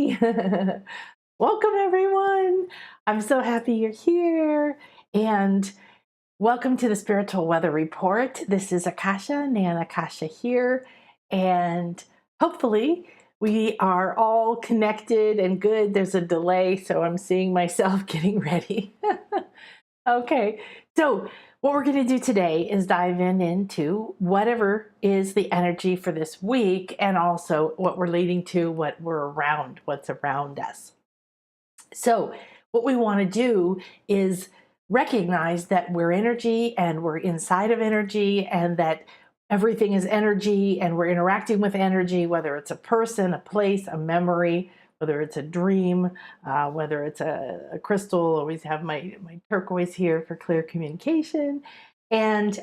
Hey! Welcome, everyone. I'm so happy you're here. And welcome to the Spiritual Weather Report. This is Akasha, Nan Akasha here. And hopefully, we are all connected and good. There's a delay, so I'm seeing myself getting ready. Okay, so what we're going to do today is dive into whatever is the energy for this week and also what we're leading to, what we're around, what's around us. So what we want to do is recognize that we're energy and we're inside of energy and that everything is energy and we're interacting with energy, whether it's a person, a place, a memory, whether it's a dream, whether it's a crystal. Always have my turquoise here for clear communication. And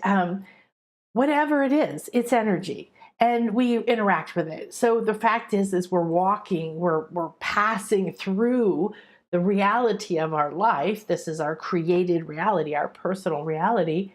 whatever it is, it's energy. And we interact with it. So the fact is we're walking, we're passing through the reality of our life. This is our created reality, our personal reality,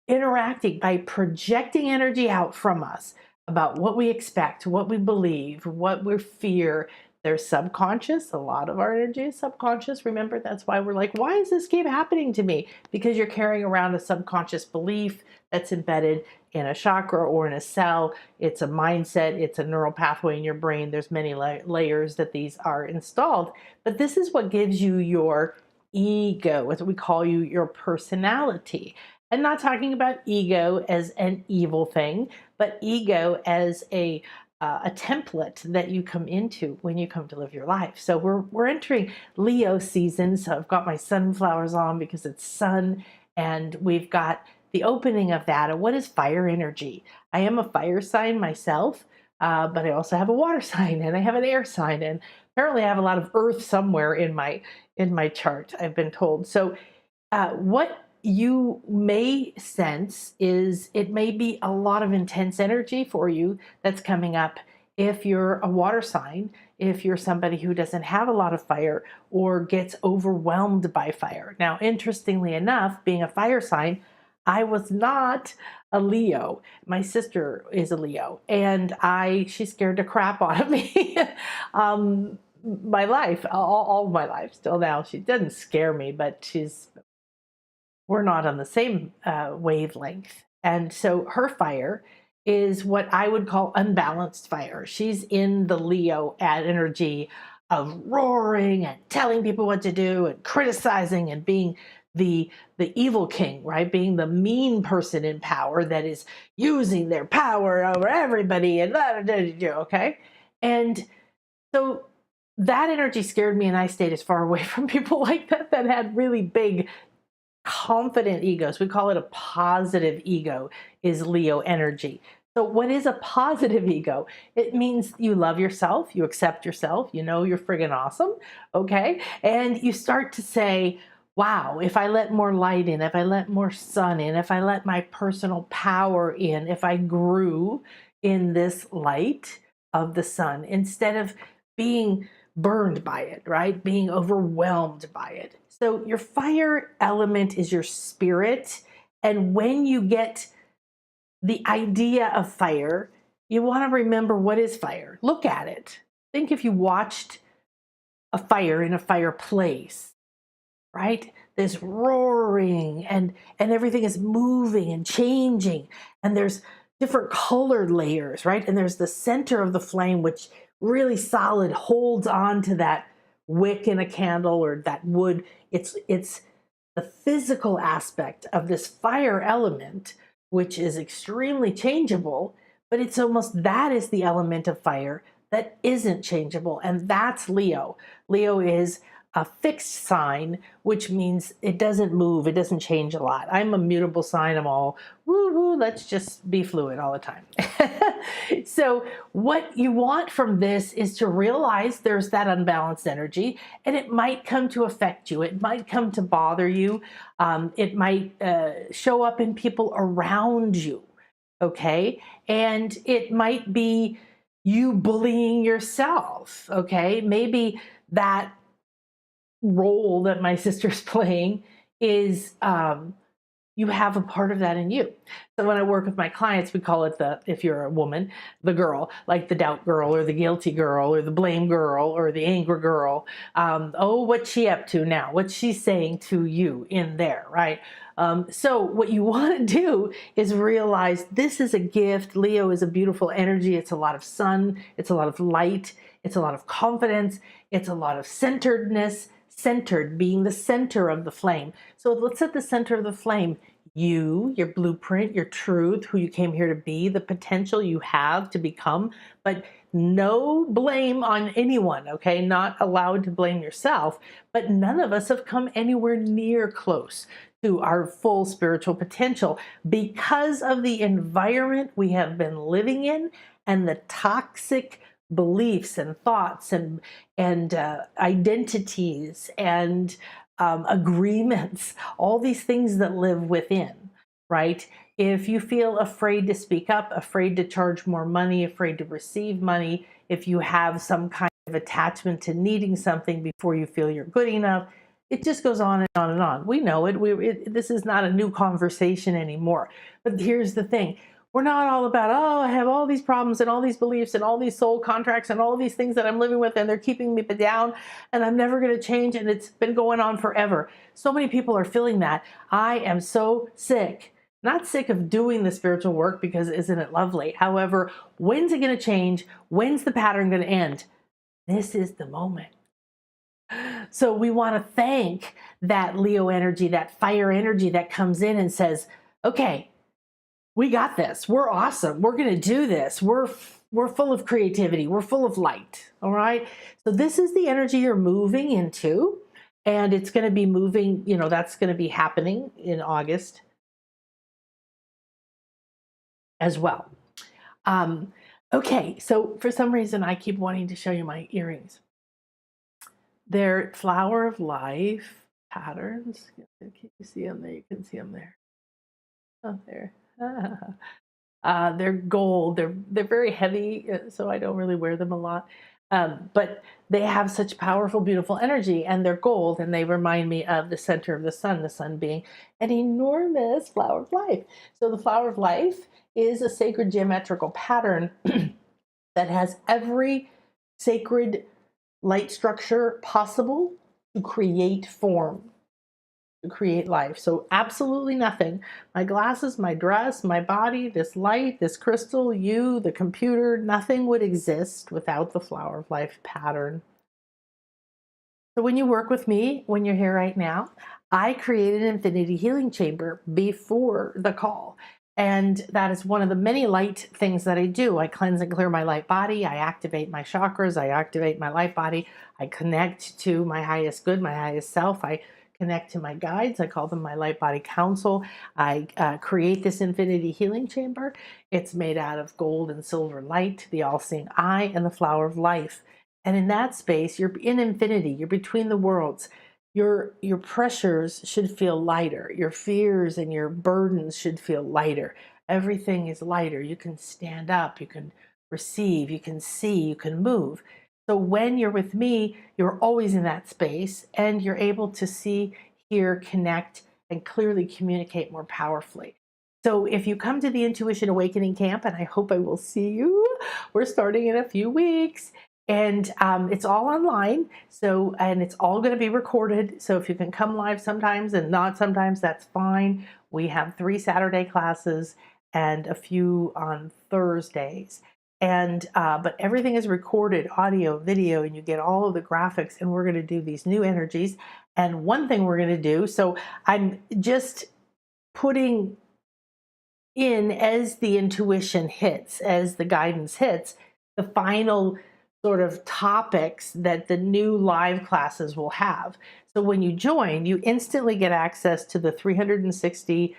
interacting by projecting energy out from us about what we expect, what we believe, what we fear. There's subconscious. A lot of our energy is subconscious. Remember, that's why we're like, why does this keep happening to me? Because you're carrying around a subconscious belief that's embedded in a chakra or in a cell. It's a mindset. It's a neural pathway in your brain. There's many layers that these are installed. But this is what gives you your ego, what we call your personality. And not talking about ego as an evil thing, but ego as a template that you come into when you come to live your life. So we're entering Leo season. So I've got my sunflowers on because it's sun, and we've got the opening of that. And what is fire energy? I am a fire sign myself, but I also have a water sign and I have an air sign, and apparently I have a lot of earth somewhere in my chart, I've been told. So what you may sense is it may be a lot of intense energy for you that's coming up if you're a water sign, if you're somebody who doesn't have a lot of fire or gets overwhelmed by fire. Now, interestingly enough, being a fire sign, I was not a Leo. My sister is a Leo, and she scared the crap out of me. My life, all my life, still now. She doesn't scare me, but we're not on the same wavelength. And so her fire is what I would call unbalanced fire. She's in the Leo energy of roaring and telling people what to do and criticizing and being the evil king, right? Being the mean person in power that is using their power over everybody and okay? And so that energy scared me, and I stayed as far away from people like that had really big confident egos. We call it a positive ego, is Leo energy. So what is a positive ego? It means you love yourself, you accept yourself, you know you're friggin' awesome, okay? And you start to say, wow, if I let more light in, if I let more sun in, if I let my personal power in, if I grew in this light of the sun, instead of being burned by it, right? Being overwhelmed by it. So your fire element is your spirit. And when you get the idea of fire, you want to remember, what is fire? Look at it. Think if you watched a fire in a fireplace, right? There's roaring and everything is moving and changing. And there's different colored layers, right? And there's the center of the flame, which really solid holds on to that wick in a candle or that wood. It's the physical aspect of this fire element, which is extremely changeable, but it's almost, that is the element of fire that isn't changeable. And that's Leo. Leo is a fixed sign, which means it doesn't move, it doesn't change a lot. I'm a mutable sign, I'm all woo-woo, let's just be fluid all the time. So what you want from this is to realize there's that unbalanced energy, and it might come to affect you, it might come to bother you, it might show up in people around you, okay? And it might be you bullying yourself, okay? Maybe that role that my sister's playing is you have a part of that in you. So when I work with my clients, we call it if you're a woman, the girl, like the doubt girl or the guilty girl or the blame girl or the anger girl. Oh, what's she up to now? What's she saying to you in there, right? So what you want to do is realize this is a gift. Leo is a beautiful energy. It's a lot of sun. It's a lot of light. It's a lot of confidence. It's a lot of centeredness, centered, being the center of the flame. So let's at the center of the flame, you, your blueprint, your truth, who you came here to be, the potential you have to become, but no blame on anyone, okay? Not allowed to blame yourself, but none of us have come anywhere near close to our full spiritual potential because of the environment we have been living in and the toxic beliefs and thoughts and identities and agreements, all these things that live within, right? If you feel afraid to speak up, afraid to charge more money, afraid to receive money, if you have some kind of attachment to needing something before you feel you're good enough, it just goes on and on and on. We know it. This is not a new conversation anymore. But here's the thing. We're not all about, oh, I have all these problems and all these beliefs and all these soul contracts and all these things that I'm living with and they're keeping me down and I'm never going to change and it's been going on forever. So many people are feeling that. I am so sick. Not sick of doing the spiritual work because isn't it lovely? However, when's it going to change? When's the pattern going to end? This is the moment. So we want to thank that Leo energy, that fire energy that comes in and says, okay, we got this. We're awesome. We're going to do this. We're full of creativity. We're full of light. All right. So this is the energy you're moving into, and it's going to be moving, that's going to be happening in August as well. Okay. So for some reason, I keep wanting to show you my earrings. They're flower of life patterns. Can you see them there? You can see them there. Oh, there. They're gold. They're very heavy, so I don't really wear them a lot. But they have such powerful, beautiful energy, and they're gold, and they remind me of the center of the sun being an enormous flower of life. So the flower of life is a sacred geometrical pattern that has every sacred light structure possible to create form, to create life. So absolutely nothing. My glasses, my dress, my body, this light, this crystal, you, the computer, nothing would exist without the flower of life pattern. So when you work with me, when you're here right now, I created an infinity healing chamber before the call. And that is one of the many light things that I do. I cleanse and clear my light body. I activate my chakras. I activate my light body. I connect to my highest good, my highest self. I connect to my guides. I call them my light body council. I create this infinity healing chamber. It's made out of gold and silver light, the all-seeing eye, and the flower of life. And in that space, you're in infinity. You're between the worlds. Your pressures should feel lighter. Your fears and your burdens should feel lighter. Everything is lighter. You can stand up. You can receive. You can see. You can move. So when you're with me, you're always in that space and you're able to see, hear, connect, and clearly communicate more powerfully. So if you come to the Intuition Awakening Camp, and I hope I will see you, we're starting in a few weeks. And it's all online, and it's all going to be recorded. So if you can come live sometimes and not sometimes, that's fine. We have 3 Saturday classes and a few on Thursdays. And but everything is recorded, audio, video, and you get all of the graphics. And we're going to do these new energies. And one thing we're going to do, so I'm just putting in as the intuition hits, as the guidance hits, the final sort of topics that the new live classes will have. So when you join, you instantly get access to the 360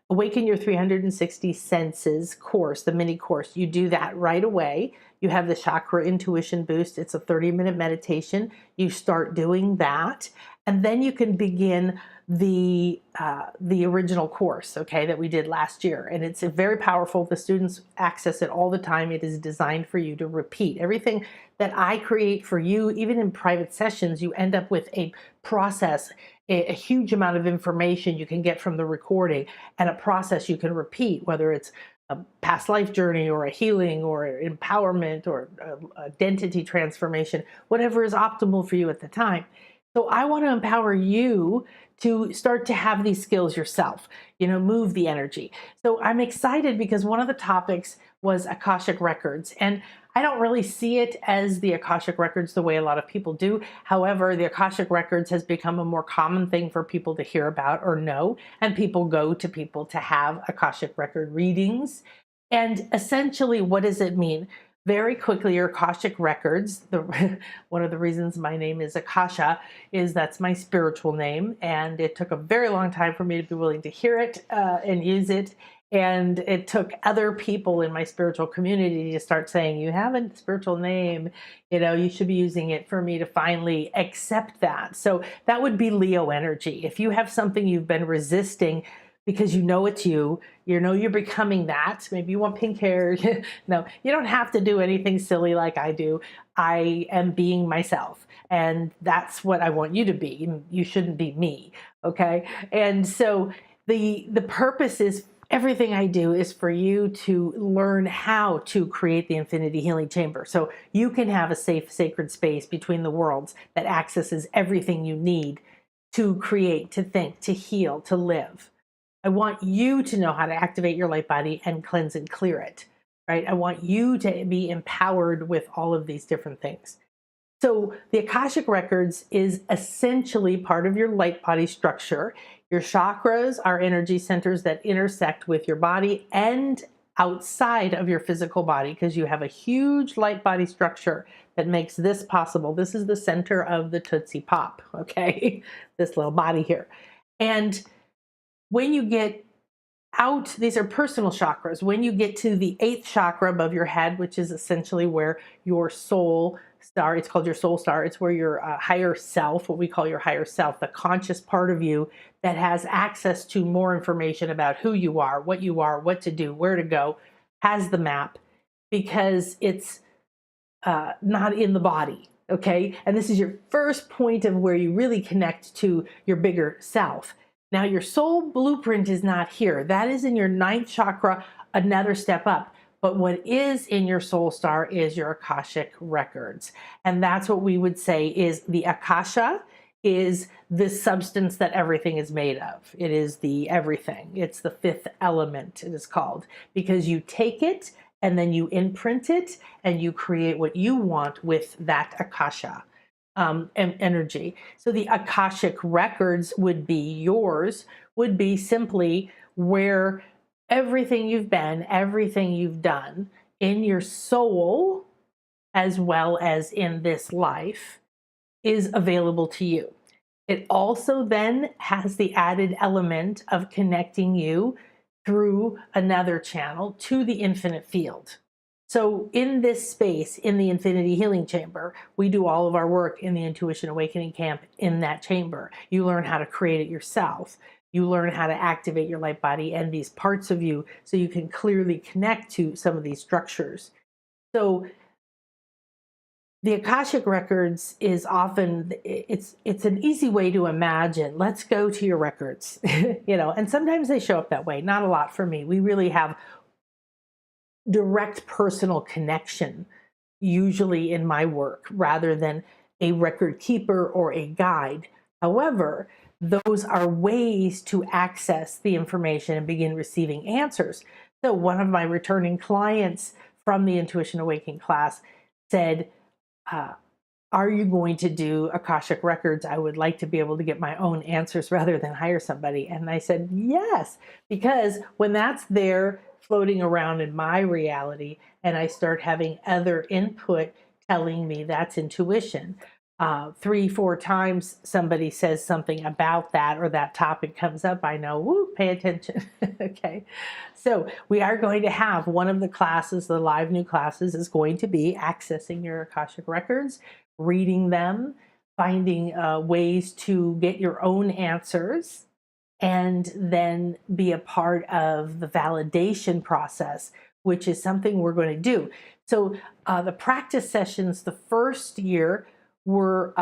Awaken Your 360 Senses course, the mini course. You do that right away. You have the Chakra Intuition Boost. It's a 30-minute meditation. You start doing that. And then you can begin the original course, okay, that we did last year. And it's very powerful. The students access it all the time. It is designed for you to repeat. Everything that I create for you, even in private sessions, you end up with a process, a huge amount of information you can get from the recording, and a process you can repeat, whether it's a past life journey or a healing or empowerment or identity transformation, whatever is optimal for you at the time. So I want to empower you to start to have these skills yourself, move the energy. So I'm excited because one of the topics was Akashic Records. And I don't really see it as the Akashic Records the way a lot of people do. However, the Akashic Records has become a more common thing for people to hear about or know. And people go to people to have Akashic Record readings. And essentially, what does it mean? Very quickly, your Akashic Records, one of the reasons my name is Akasha is that's my spiritual name. And it took a very long time for me to be willing to hear it and use it. And it took other people in my spiritual community to start saying, you have a spiritual name, you should be using it, for me to finally accept that. So that would be Leo energy. If you have something you've been resisting because it's you, you're becoming that. Maybe you want pink hair. No, you don't have to do anything silly like I do. I am being myself. And that's what I want you to be. You shouldn't be me. Okay. And so the purpose is, everything I do is for you to learn how to create the infinity healing chamber. So you can have a safe, sacred space between the worlds that accesses everything you need to create, to think, to heal, to live. I want you to know how to activate your light body and cleanse and clear it, right? I want you to be empowered with all of these different things. So the Akashic Records is essentially part of your light body structure. Your chakras are energy centers that intersect with your body and outside of your physical body, because you have a huge light body structure that makes this possible. This is the center of the Tootsie Pop, okay? This little body here. And when you get out, these are personal chakras. When you get to the 8th chakra above your head, which is essentially where your soul star, it's called your soul star. It's where your higher self, what we call your higher self, the conscious part of you that has access to more information about who you are, what to do, where to go, has the map, because it's not in the body. Okay. And this is your first point of where you really connect to your bigger self. Now, your soul blueprint is not here. That is in your 9th chakra, another step up. But what is in your soul star is your Akashic Records. And that's what we would say is the Akasha is the substance that everything is made of. It is the everything. It's the 5th element, it is called, because you take it and then you imprint it and you create what you want with that Akasha. Energy. So the Akashic Records would be yours, would be simply where everything you've been, everything you've done in your soul, as well as in this life, is available to you. It also then has the added element of connecting you through another channel to the infinite field. So in this space, in the Infinity Healing Chamber, we do all of our work in the Intuition Awakening Camp in that chamber. You learn how to create it yourself. You learn how to activate your light body and these parts of you so you can clearly connect to some of these structures. So the Akashic Records is often, it's an easy way to imagine, let's go to your records, and sometimes they show up that way. Not a lot for me. We really have direct personal connection, usually in my work, rather than a record keeper or a guide. However, those are ways to access the information and begin receiving answers. So one of my returning clients from the Intuition Awakening class said, are you going to do Akashic Records? I would like to be able to get my own answers rather than hire somebody. And I said, yes, because when that's there floating around in my reality and I start having other input telling me that's intuition, 3-4 times somebody says something about that or that topic comes up, I know, woo, pay attention. Okay. So we are going to have one of the classes, the live new classes, is going to be accessing your Akashic Records, reading them, finding ways to get your own answers and then be a part of the validation process, which is something we're going to do. So the practice sessions the first year were,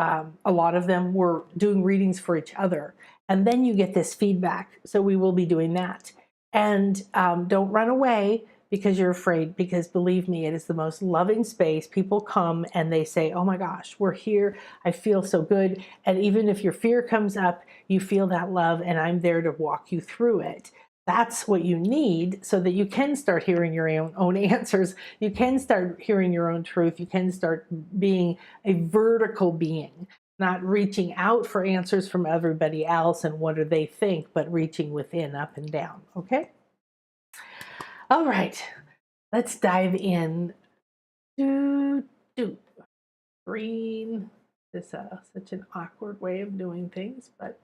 a lot of them were doing readings for each other. And then you get this feedback. So we will be doing that. And don't run away because you're afraid, because believe me, it is the most loving space. People come and they say, oh my gosh, we're here. I feel so good. And even if your fear comes up, you feel that love, and I'm there to walk you through it. That's what you need so that you can start hearing your own answers. You can start hearing your own truth. You can start being a vertical being, not reaching out for answers from everybody else and what do they think, but reaching within, up and down. Okay? All right, let's dive in. Green. This is such an awkward way of doing things, but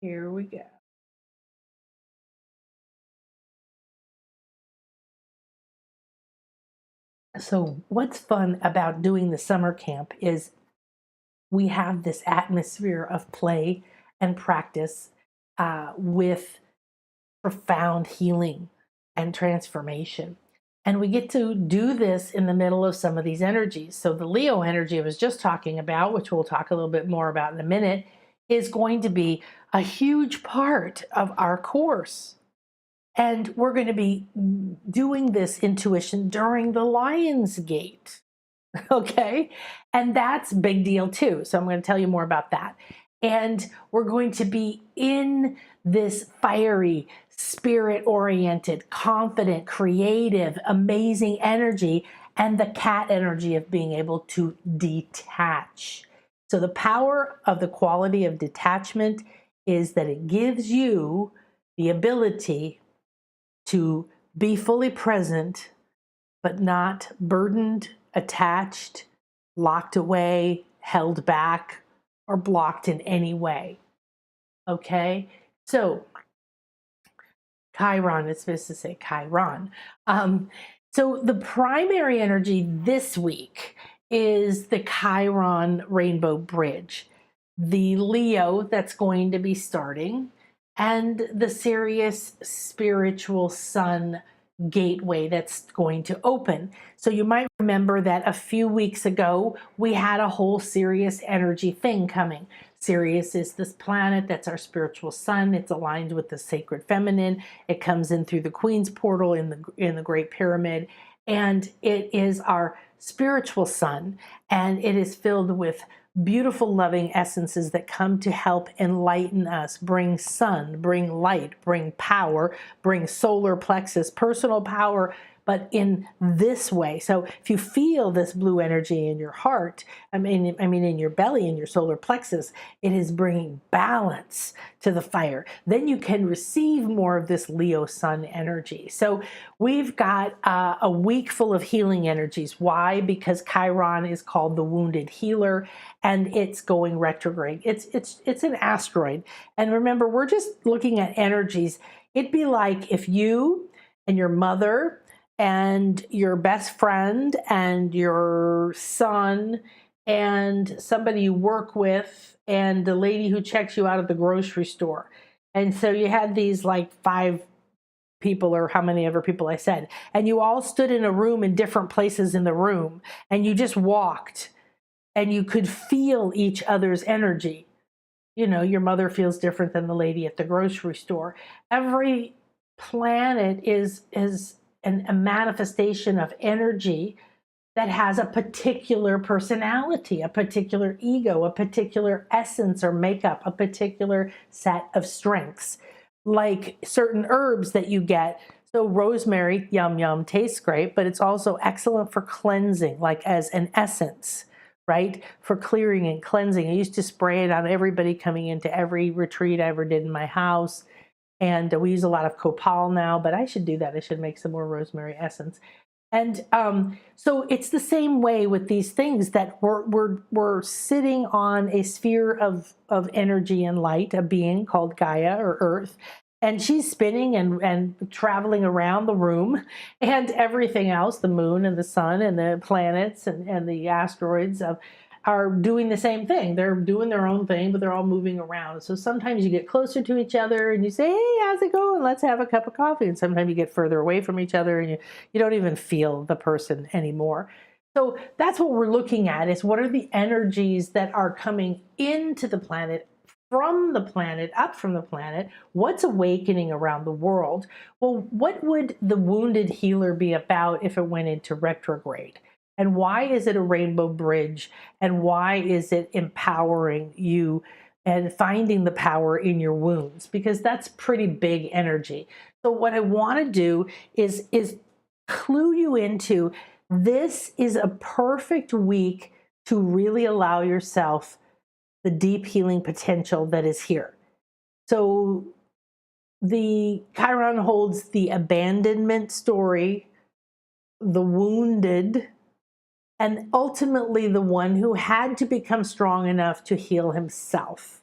here we go. So what's fun about doing the summer camp is we have this atmosphere of play and practice with profound healing and transformation. And we get to do this in the middle of some of these energies. So the Leo energy I was just talking about, which we'll talk a little bit more about in a minute, is going to be a huge part of our course. And we're going to be doing this intuition during the Lion's Gate. Okay. And that's a big deal too. So I'm going to tell you more about that. And we're going to be in this fiery, spirit-oriented, confident, creative, amazing energy, and the cat energy of being able to detach. So the power of the quality of detachment is that it gives you the ability to be fully present, but not burdened, attached, locked away, held back, or blocked in any way. Okay? So, Chiron, it's supposed to say Chiron. So the primary energy this week is the Chiron Rainbow Bridge, the Leo that's going to be starting, and the Sirius Spiritual Sun gateway that's going to open. So you might remember that a few weeks ago, we had a whole Sirius energy thing coming. Sirius is this planet that's our spiritual sun. It's aligned with the sacred feminine. It comes in through the Queen's portal in the Great Pyramid, and it is our spiritual sun, and it is filled with beautiful, loving essences that come to help enlighten us, bring sun, bring light, bring power, bring solar plexus, personal power, but in this way. So if you feel this blue energy in your heart, I mean in your belly, in your solar plexus, it is bringing balance to the fire. Then you can receive more of this Leo sun energy. So we've got a week full of healing energies. Why? Because Chiron is called the wounded healer, and it's going retrograde. It's an asteroid. And remember, we're just looking at energies. It'd be like if you and your mother and your best friend and your son and somebody you work with and the lady who checks you out of the grocery store. And so you had these like 5 people, or how many ever people I said, and you all stood in a room in different places in the room, and you just walked and you could feel each other's energy. You know, your mother feels different than the lady at the grocery store. Every planet is a manifestation of energy that has a particular personality, a particular ego, a particular essence or makeup, a particular set of strengths. Like certain herbs that you get. So rosemary, yum, yum, tastes great, but it's also excellent for cleansing, like as an essence, right? For clearing and cleansing. I used to spray it on everybody coming into every retreat I ever did in my house. And we use a lot of copal now, but I should do that. I should make some more rosemary essence. And so it's the same way with these things, that we're sitting on a sphere of energy and light, a being called Gaia or Earth, and she's spinning and traveling around the room, and everything else, the moon and the sun and the planets and the asteroids are doing the same thing. They're doing their own thing, but they're all moving around. So sometimes you get closer to each other and you say, hey, how's it going? Let's have a cup of coffee. And sometimes you get further away from each other and you don't even feel the person anymore. So that's what we're looking at, is what are the energies that are coming into the planet, from the planet, up from the planet? What's awakening around the world? Well, what would the wounded healer be about if it went into retrograde? And why is it a rainbow bridge? And why is it empowering you and finding the power in your wounds? Because that's pretty big energy. So what I want to do is clue you into, this is a perfect week to really allow yourself the deep healing potential that is here. So the Chiron holds the abandonment story, the wounded, and ultimately the one who had to become strong enough to heal himself.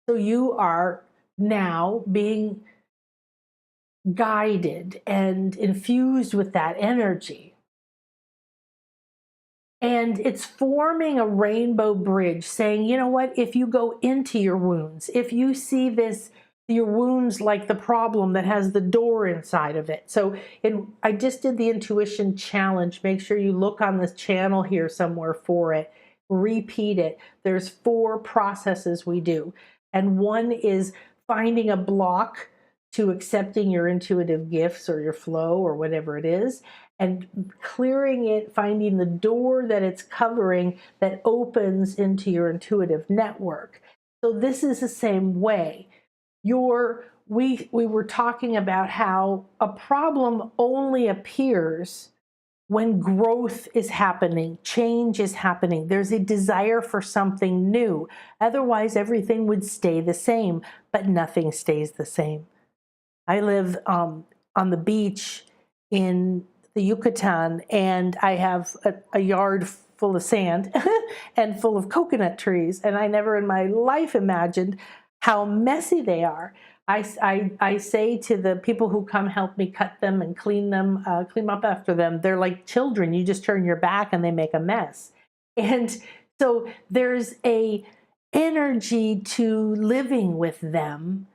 So you are now being guided and infused with that energy. And it's forming a rainbow bridge, saying, you know what, if you go into your wounds, if you see your wounds like the problem that has the door inside of it. So I just did the intuition challenge. Make sure you look on this channel here somewhere for it. Repeat it. There's 4 processes we do. And one is finding a block to accepting your intuitive gifts or your flow or whatever it is, and clearing it, finding the door that it's covering that opens into your intuitive network. So this is the same way. We were talking about how a problem only appears when growth is happening, change is happening. There's a desire for something new. Otherwise, everything would stay the same, but nothing stays the same. I live on the beach in the Yucatan, and I have a yard full of sand and full of coconut trees, and I never in my life imagined how messy they are. I say to the people who come help me cut them and clean up after them, they're like children. You just turn your back and they make a mess. And so there's a energy to living with them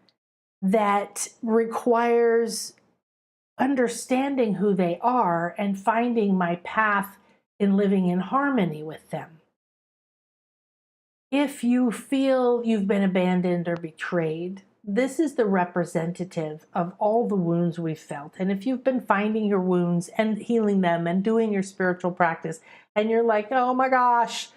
that requires understanding who they are and finding my path in living in harmony with them. If you feel you've been abandoned or betrayed, this is the representative of all the wounds we've felt. And if you've been finding your wounds and healing them and doing your spiritual practice, and you're like, oh my gosh,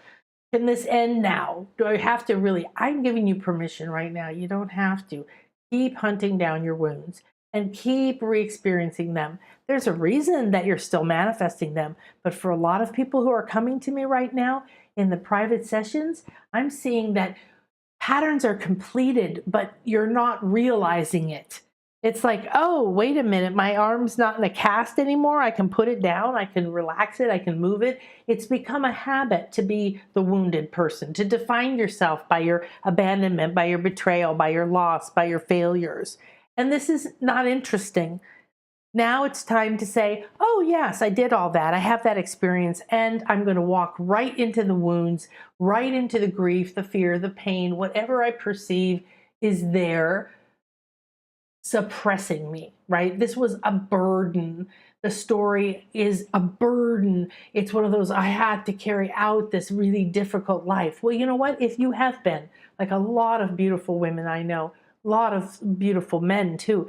can this end now? Do I have to really? I'm giving you permission right now. You don't have to. Keep hunting down your wounds and keep re-experiencing them. There's a reason that you're still manifesting them. But for a lot of people who are coming to me right now in the private sessions, I'm seeing that patterns are completed, but you're not realizing it. It's like, oh, wait a minute, my arm's not in a cast anymore. I can put it down, I can relax it, I can move it. It's become a habit to be the wounded person, to define yourself by your abandonment, by your betrayal, by your loss, by your failures. And this is not interesting. Now it's time to say, oh yes, I did all that. I have that experience, and I'm going to walk right into the wounds, right into the grief, the fear, the pain, whatever I perceive is there suppressing me, right? This was a burden. The story is a burden. It's one of those, I had to carry out this really difficult life. Well, you know what? If you have been, like a lot of beautiful women I know, a lot of beautiful men too,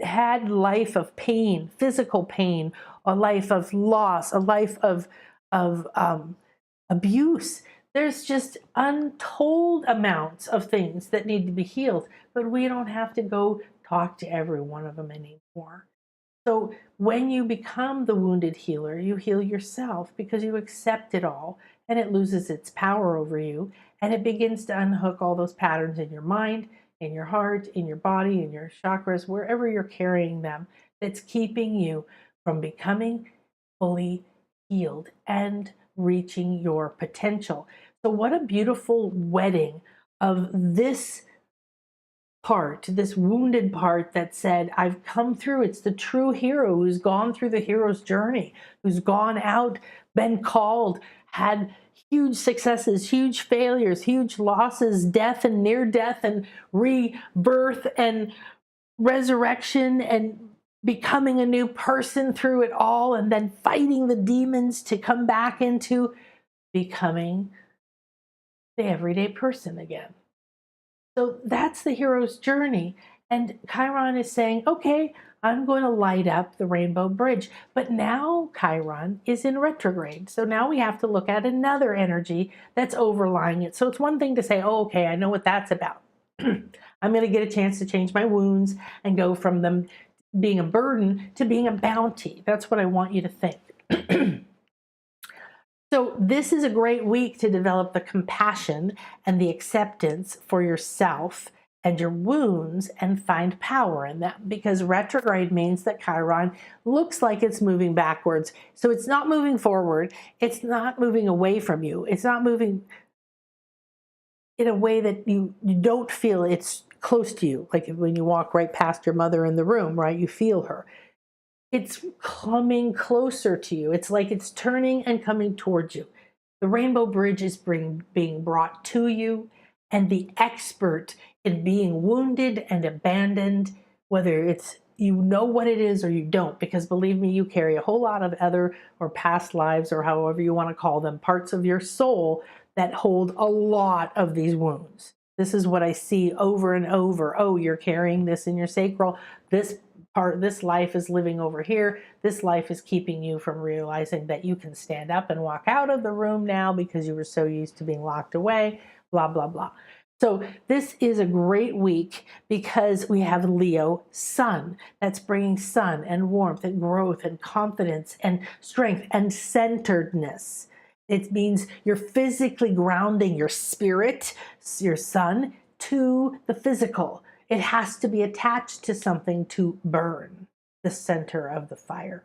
had life of pain, physical pain, a life of loss, a life of abuse. There's just untold amounts of things that need to be healed, but we don't have to go talk to every one of them anymore. So when you become the wounded healer, you heal yourself because you accept it all, and it loses its power over you, and it begins to unhook all those patterns in your mind, in your heart, in your body, in your chakras, wherever you're carrying them, that's keeping you from becoming fully healed and reaching your potential. So what a beautiful wedding of this part, this wounded part that said, I've come through. It's the true hero who's gone through the hero's journey, who's gone out been called, had huge successes, huge failures, huge losses, death and near death and rebirth and resurrection and becoming a new person through it all, and then fighting the demons to come back into becoming the everyday person again. So that's the hero's journey. And Chiron is saying, okay, I'm going to light up the rainbow bridge. But now Chiron is in retrograde. So now we have to look at another energy that's overlying it. So it's one thing to say, oh, okay, I know what that's about. I'm going to get a chance to change my wounds and go from them being a burden to being a bounty. That's what I want you to think. So this is a great week to develop the compassion and the acceptance for yourself and your wounds and find power in that, because retrograde means that Chiron looks like it's moving backwards. So it's not moving forward. It's not moving away from you. It's not moving in a way that you don't feel it's close to you. Like when you walk right past your mother in the room, right? You feel her. It's coming closer to you. It's like it's turning and coming towards you. The rainbow bridge is being brought to you, and the expert in being wounded and abandoned, whether it's you know what it is or you don't, because believe me, you carry a whole lot of other or past lives, or however you want to call them, parts of your soul that hold a lot of these wounds. This is what I see over and over. Oh, you're carrying this in your sacral. This life is living over here. This life is keeping you from realizing that you can stand up and walk out of the room now because you were so used to being locked away, blah, blah, blah. So this is a great week because we have Leo sun that's bringing sun and warmth and growth and confidence and strength and centeredness. It means you're physically grounding your spirit, your sun, to the physical. It has to be attached to something to burn the center of the fire.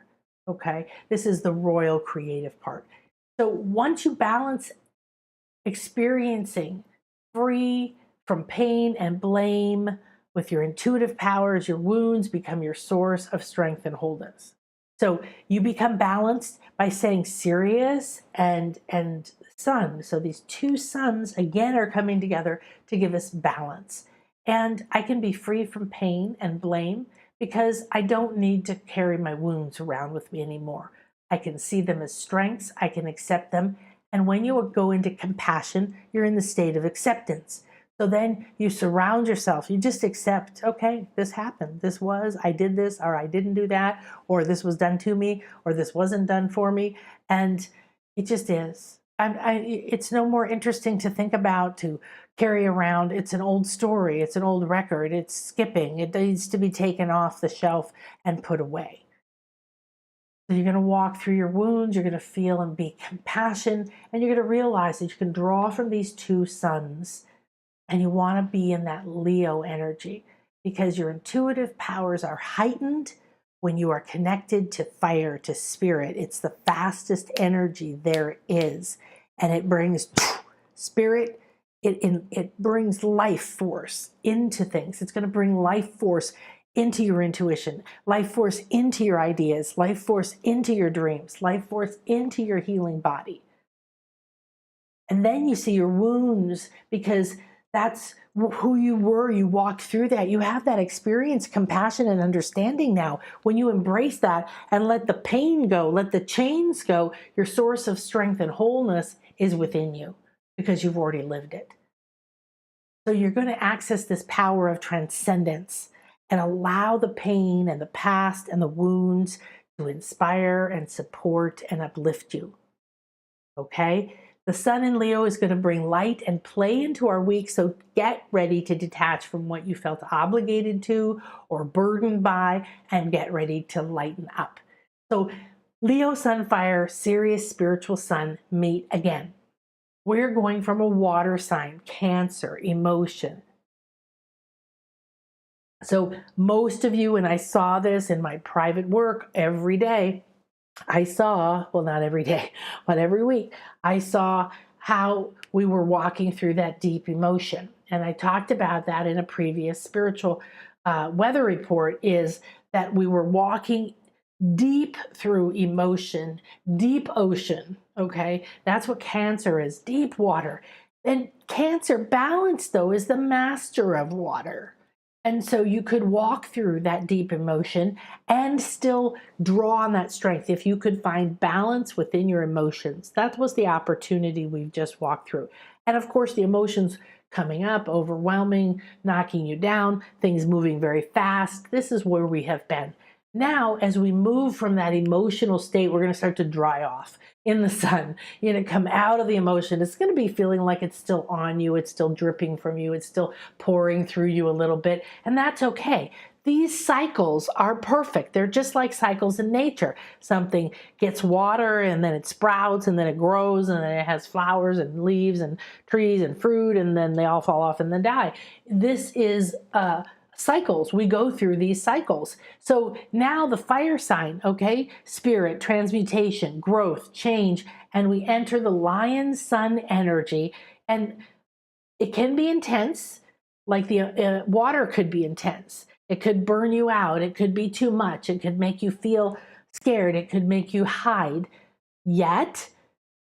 Okay, this is the royal creative part. So once you balance experiencing free from pain and blame with your intuitive powers, your wounds become your source of strength and wholeness. So you become balanced by saying Sirius and sun. So these two suns again are coming together to give us balance. And I can be free from pain and blame because I don't need to carry my wounds around with me anymore. I can see them as strengths. I can accept them. And when you go into compassion, you're in the state of acceptance. So then you surround yourself. You just accept, okay, this happened. This was, I did this, or I didn't do that, or this was done to me, or this wasn't done for me. And it just is. It's no more interesting to think about, to carry around. It's an old story. It's an old record. It's skipping. It needs to be taken off the shelf and put away. So you're going to walk through your wounds. You're going to feel and be compassion. And you're going to realize that you can draw from these two suns. And you want to be in that Leo energy because your intuitive powers are heightened when you are connected to fire, to spirit. It's the fastest energy there is. And it brings spirit, it brings life force into things. It's going to bring life force into your intuition, life force into your ideas, life force into your dreams, life force into your healing body. And then you see your wounds because that's who you were. You walked through that. You have that experience, compassion, and understanding now. When you embrace that and let the pain go, let the chains go, your source of strength and wholeness is within you because you've already lived it. So you're going to access this power of transcendence and allow the pain and the past and the wounds to inspire and support and uplift you. Okay? The sun in Leo is going to bring light and play into our week, so get ready to detach from what you felt obligated to or burdened by and get ready to lighten up. So Leo, sun, fire, Sirius, spiritual sun meet again. We're going from a water sign, Cancer, emotion. So most of you, and I saw this in my private work every day, I saw, well, not every day, but every week, I saw how we were walking through that deep emotion. And I talked about that in a previous spiritual weather report, is that we were walking deep through emotion, deep ocean, okay? That's what Cancer is, deep water. And Cancer, balance though, is the master of water. And so you could walk through that deep emotion and still draw on that strength if you could find balance within your emotions. That was the opportunity we've just walked through. And of course, the emotions coming up, overwhelming, knocking you down, things moving very fast. This is where we have been. Now, as we move from that emotional state, we're going to start to dry off in the sun. You're going to come out of the emotion. It's going to be feeling like it's still on you. It's still dripping from you. It's still pouring through you a little bit. And that's okay. These cycles are perfect. They're just like cycles in nature. Something gets water and then it sprouts and then it grows and then it has flowers and leaves and trees and fruit and then they all fall off and then die. This is cycles. We go through these cycles. So now the fire sign, okay, spirit, transmutation, growth, change, and we enter the lion sun energy, and it can be intense, like the water could be intense. It could burn you out. It could be too much. It could make you feel scared. It could make you hide. Yet,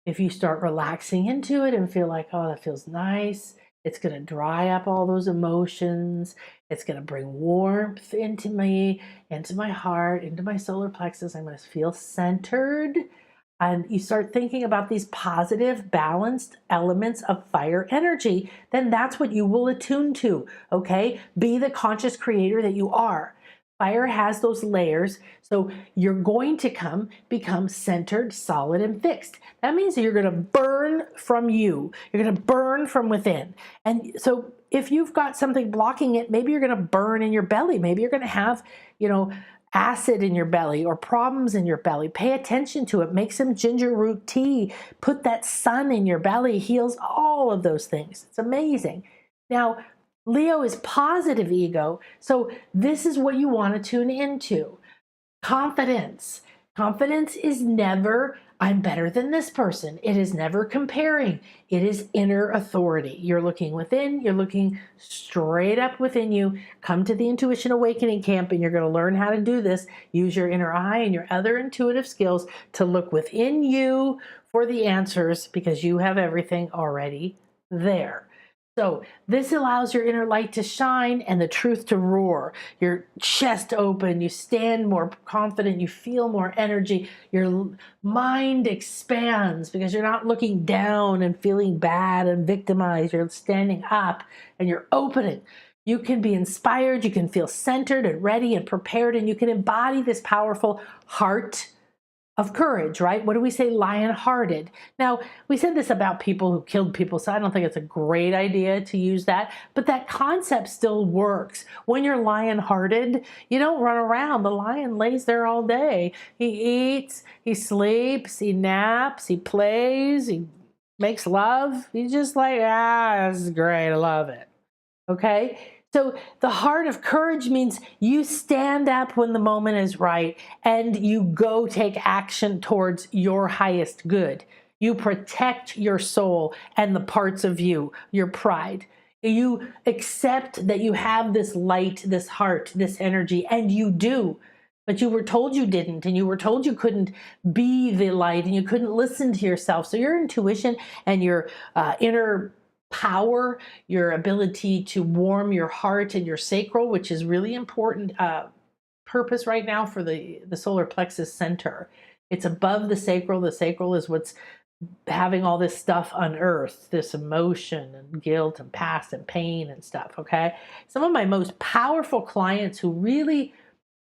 if you start relaxing into it and feel like, oh, that feels nice, it's going to dry up all those emotions. It's going to bring warmth into me, into my heart, into my solar plexus. I'm going to feel centered. And you start thinking about these positive, balanced elements of fire energy, then that's what you will attune to, okay? Be the conscious creator that you are. Fire has those layers, so you're going to become centered, solid, and fixed. That means that you're going to burn from you. You're going to burn from within. And so if you've got something blocking it, maybe you're going to burn in your belly. Maybe you're going to have, acid in your belly or problems in your belly. Pay attention to it. Make some ginger root tea. Put that sun in your belly. Heals all of those things. It's amazing. Now, Leo is positive ego, so this is what you want to tune into. Confidence. Confidence is never, I'm better than this person. It is never comparing. It is inner authority. You're looking within, you're looking straight up within you. Come to the Intuition Awakening Camp and you're going to learn how to do this. Use your inner eye and your other intuitive skills to look within you for the answers because you have everything already there. So this allows your inner light to shine and the truth to roar. Your chest open, you stand more confident, you feel more energy, your mind expands because you're not looking down and feeling bad and victimized. You're standing up and you're opening. You can be inspired, you can feel centered and ready and prepared, and you can embody this powerful heart of courage, right? What do we say? Lion-hearted. Now, we said this about people who killed people, so I don't think it's a great idea to use that, but that concept still works. When you're lion-hearted, you don't run around. The lion lays there all day. He eats, he sleeps, he naps, he plays, he makes love. He's just like, this is great, I love it. Okay? So the heart of courage means you stand up when the moment is right and you go take action towards your highest good. You protect your soul and the parts of you, your pride. You accept that you have this light, this heart, this energy, and you do. But you were told you didn't, and you were told you couldn't be the light, and you couldn't listen to yourself. So your intuition and your inner power, your ability to warm your heart and your sacral, which is really important purpose right now for the solar plexus center. It's above the sacral. The sacral is what's having all this stuff unearthed, this emotion and guilt and past and pain and stuff, okay? Some of my most powerful clients who really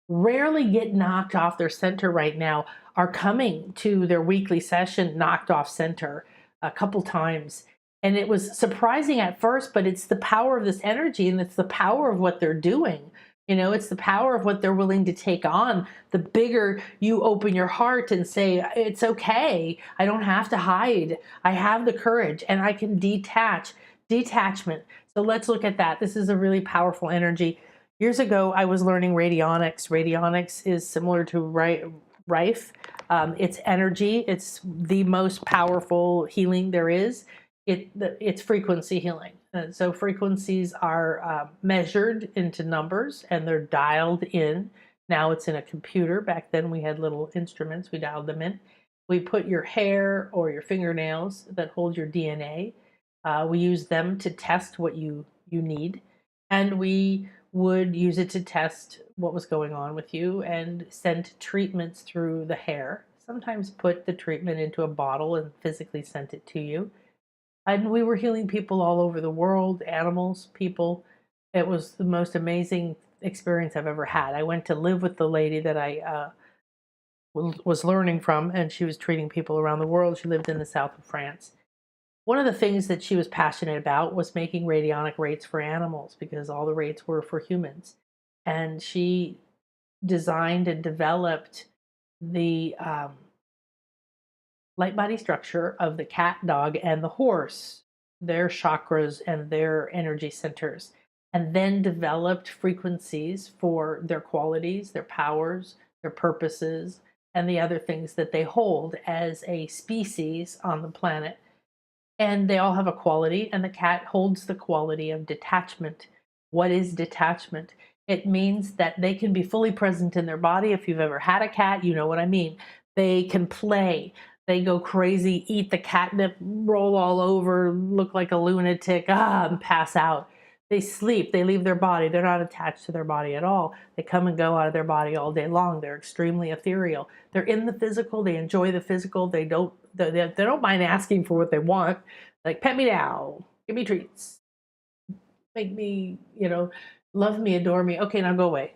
rarely get knocked off their center right now are coming to their weekly session knocked off center a couple times. And it was surprising at first, but it's the power of this energy and it's the power of what they're doing. It's the power of what they're willing to take on. The bigger you open your heart and say, it's okay. I don't have to hide. I have the courage and I can detach. Detachment. So let's look at that. This is a really powerful energy. Years ago, I was learning radionics. Radionics is similar to Rife. It's energy. It's the most powerful healing there is. It's frequency healing. So frequencies are measured into numbers and they're dialed in Now it's in a computer. Back then we had little instruments, we dialed them in. We put your hair or your fingernails that hold your DNA. We use them to test what you need. And we would use it to test what was going on with you and send treatments through the hair. Sometimes put the treatment into a bottle and physically sent it to you. And we were healing people all over the world, animals, people. It was the most amazing experience I've ever had. I went to live with the lady that I was learning from, and she was treating people around the world. She lived in the south of France. One of the things that she was passionate about was making radionic rates for animals because all the rates were for humans. And she designed and developed the light body structure of the cat, dog, and the horse, their chakras and their energy centers, and then developed frequencies for their qualities, their powers, their purposes, and the other things that they hold as a species on the planet. And they all have a quality, and the cat holds the quality of detachment. What is detachment? It means that they can be fully present in their body. If you've ever had a cat, you know what I mean. They can play. They go crazy, eat the catnip, roll all over, look like a lunatic, and pass out. They sleep. They leave their body. They're not attached to their body at all. They come and go out of their body all day long. They're extremely ethereal. They're in the physical. They enjoy the physical. They don't mind asking for what they want. Like, pet me now. Give me treats. Make me, love me, adore me. Okay, now go away.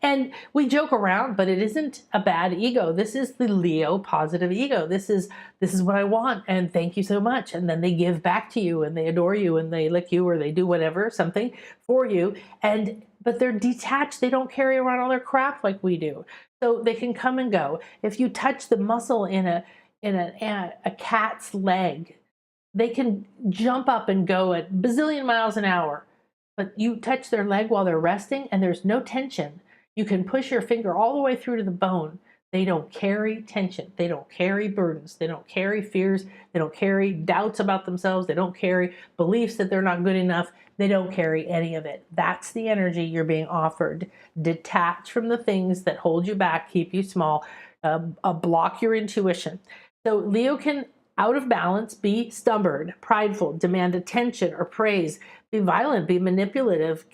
And we joke around, but it isn't a bad ego. This is the Leo positive ego. This is what I want, and thank you so much. And then they give back to you, and they adore you, and they lick you, or they do whatever, something for you. But they're detached. They don't carry around all their crap like we do. So they can come and go. If you touch the muscle in a cat's leg, they can jump up and go at bazillion miles an hour, but you touch their leg while they're resting and there's no tension. You can push your finger all the way through to the bone. They don't carry tension. They don't carry burdens. They don't carry fears. They don't carry doubts about themselves. They don't carry beliefs that they're not good enough. They don't carry any of it. That's the energy you're being offered. Detach from the things that hold you back, keep you small, block your intuition. So Leo can, out of balance, be stubborn, prideful, demand attention or praise, be violent, be manipulative,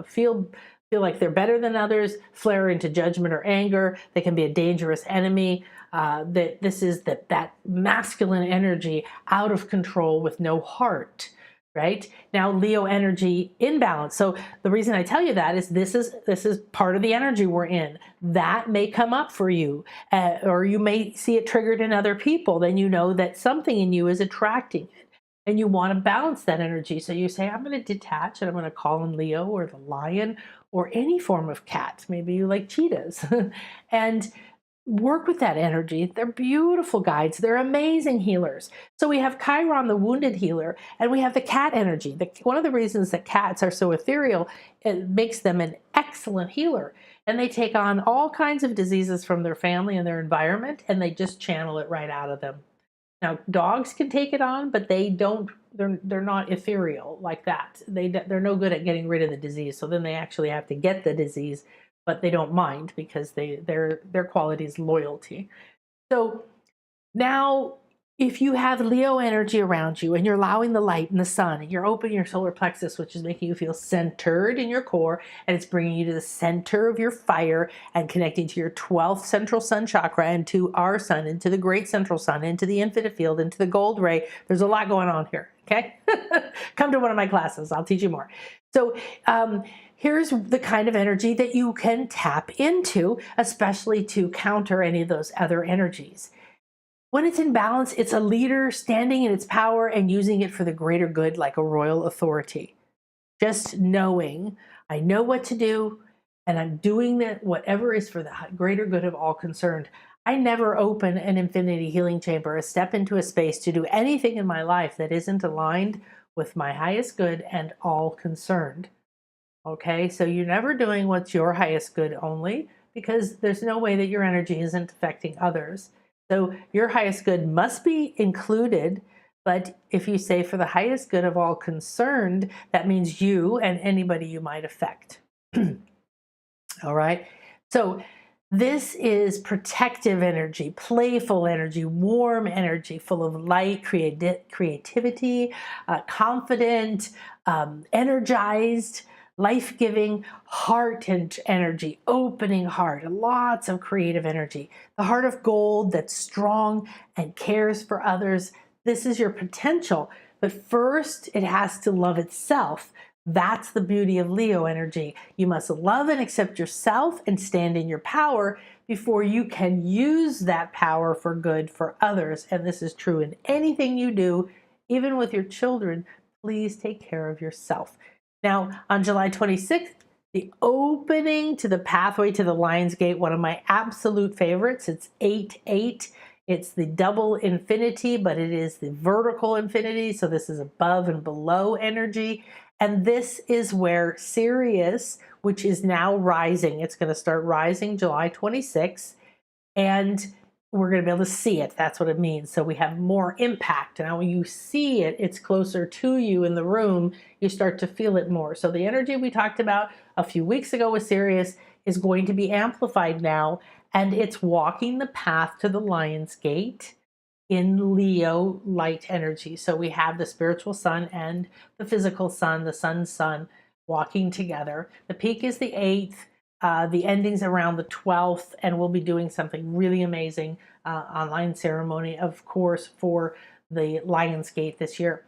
feel like they're better than others, flare into judgment or anger. They can be a dangerous enemy. This is that masculine energy out of control with no heart. Right? Now, Leo energy imbalance. So the reason I tell you that is this is part of the energy we're in. That may come up for you, or you may see it triggered in other people. Then you know that something in you is attracting it, and you want to balance that energy. So you say, I'm going to detach, and I'm going to call in Leo or the lion or any form of cat. Maybe you like cheetahs, and work with that energy. They're beautiful guides. They're amazing healers. So we have Chiron, the wounded healer, and we have the cat energy. One of the reasons that cats are so ethereal, it makes them an excellent healer. And they take on all kinds of diseases from their family and their environment, and they just channel it right out of them. Now, dogs can take it on, but they don't. They're not ethereal like that. They're no good at getting rid of the disease. So then they actually have to get the disease, but they don't mind because their quality is loyalty. So now, if you have Leo energy around you and you're allowing the light and the sun, and you're opening your solar plexus, which is making you feel centered in your core, and it's bringing you to the center of your fire and connecting to your 12th central sun chakra and to our sun, into the great central sun, into the infinite field, into the gold ray. There's a lot going on here. Okay. Come to one of my classes. I'll teach you more. So, here's the kind of energy that you can tap into, especially to counter any of those other energies. When it's in balance, it's a leader standing in its power and using it for the greater good, like a royal authority. Just knowing, I know what to do, and I'm doing that, whatever is for the greater good of all concerned. I never open an infinity healing chamber or step into a space to do anything in my life that isn't aligned with my highest good and all concerned. Okay, so you're never doing what's your highest good only, because there's no way that your energy isn't affecting others. So your highest good must be included, but if you say for the highest good of all concerned, that means you and anybody you might affect. All right, So this is protective energy, playful energy, warm energy, full of light, creativity, confident, energized, life-giving heart and energy, opening heart, lots of creative energy. The heart of gold that's strong and cares for others. This is your potential, but first it has to love itself. That's the beauty of Leo energy. You must love and accept yourself and stand in your power before you can use that power for good for others. And this is true in anything you do, even with your children. Please take care of yourself. Now, on July 26th, the opening to the pathway to the Lion's Gate, one of my absolute favorites. It's 8-8. It's the double infinity, but it is the vertical infinity. So this is above and below energy. And this is where Sirius, which is now rising, it's going to start rising July 26th, and we're going to be able to see it. That's what it means. So we have more impact. Now when you see it, it's closer to you in the room. You start to feel it more. So the energy we talked about a few weeks ago with Sirius is going to be amplified now, and it's walking the path to the Lion's Gate in Leo light energy. So we have the spiritual sun and the physical sun, the sun's sun, walking together. The peak is the 8th. The ending's around the 12th, and we'll be doing something really amazing, online ceremony, of course, for the Lion's Gate this year.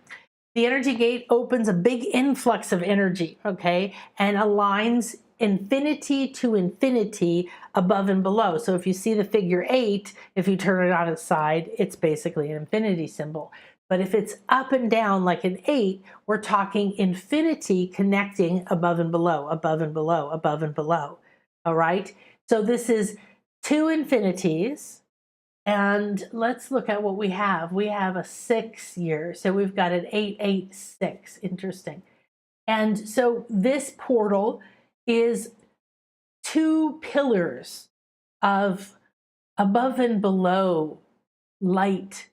The energy gate opens a big influx of energy, okay, and aligns infinity to infinity above and below. So if you see the figure 8, if you turn it on its side, it's basically an infinity symbol. But if it's up and down like an 8, we're talking infinity connecting above and below, above and below, above and below. All right? So this is two infinities. And let's look at what we have. We have a 6 year. So we've got an 886. Interesting. And so this portal is two pillars of above and below light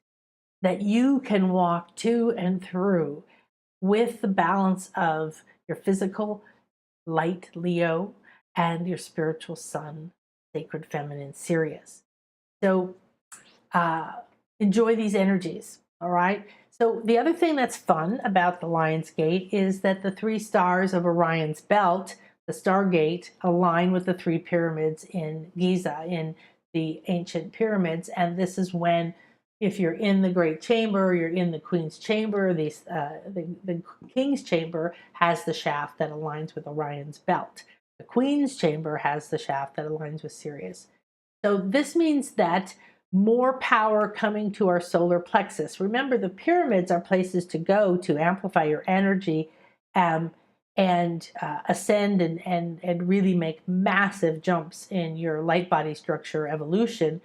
that you can walk to and through with the balance of your physical light, Leo, and your spiritual sun, sacred feminine, Sirius. So enjoy these energies, all right? So the other thing that's fun about the Lion's Gate is that the 3 stars of Orion's belt, the Stargate, align with the 3 pyramids in Giza, in the ancient pyramids. And this is when, if you're in the Great Chamber, you're in the Queen's Chamber, the King's Chamber has the shaft that aligns with Orion's belt. The Queen's Chamber has the shaft that aligns with Sirius. So this means that more power coming to our solar plexus. Remember, the pyramids are places to go to amplify your energy, and ascend and really make massive jumps in your light body structure evolution.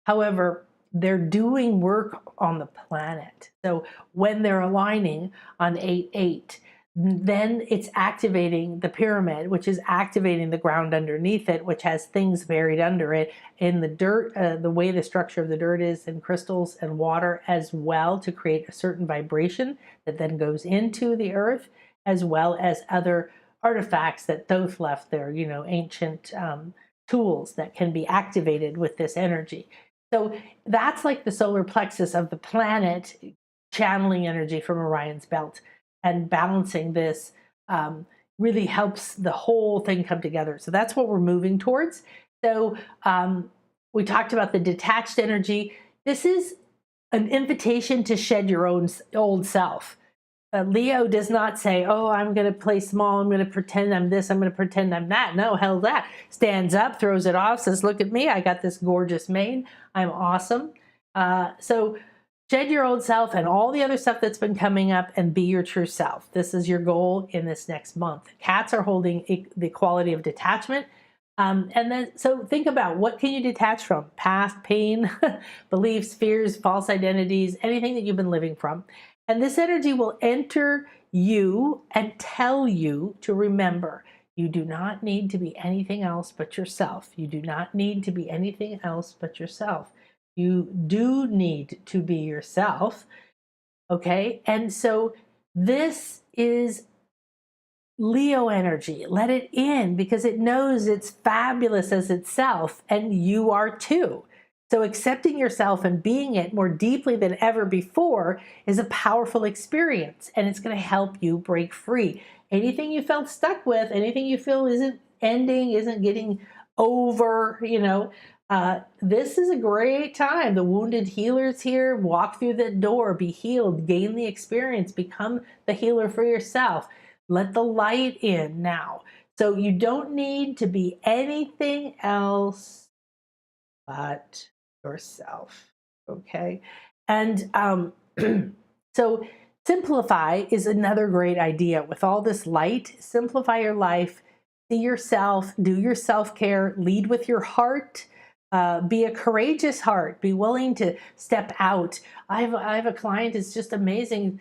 However, they're doing work on the planet. So when they're aligning on 8-8, then it's activating the pyramid, which is activating the ground underneath it, which has things buried under it in the dirt, the way the structure of the dirt is, and crystals and water as well, to create a certain vibration that then goes into the earth, as well as other artifacts that Thoth left there, you know, ancient tools that can be activated with this energy. So that's like the solar plexus of the planet channeling energy from Orion's belt. And balancing this really helps the whole thing come together. So that's what we're moving towards. So we talked about the detached energy. This is an invitation to shed your own old self. Leo does not say, oh, I'm going to play small. I'm going to pretend I'm this. I'm going to pretend I'm that. No, hell that. Stands up, throws it off, says, look at me. I got this gorgeous mane. I'm awesome. So shed your old self and all the other stuff that's been coming up and be your true self. This is your goal in this next month. Cats are holding the quality of detachment. And then, so think about, what can you detach from? Past pain, beliefs, fears, false identities, anything that you've been living from. And this energy will enter you and tell you to remember, you do not need to be anything else but yourself. You do not need to be anything else but yourself. You do need to be yourself, okay? And so this is Leo energy. Let it in because it knows it's fabulous as itself, and you are too. So accepting yourself and being it more deeply than ever before is a powerful experience, and it's going to help you break free. Anything you felt stuck with, anything you feel isn't ending, isn't getting over, this is a great time. The wounded healer's here. Walk through the door, be healed, gain the experience, become the healer for yourself. Let the light in now. So you don't need to be anything else but yourself. Okay. And so simplify is another great idea. With all this light, simplify your life, see yourself, do your self-care, lead with your heart. Be a courageous heart. Be willing to step out. I have a client. It's just amazing.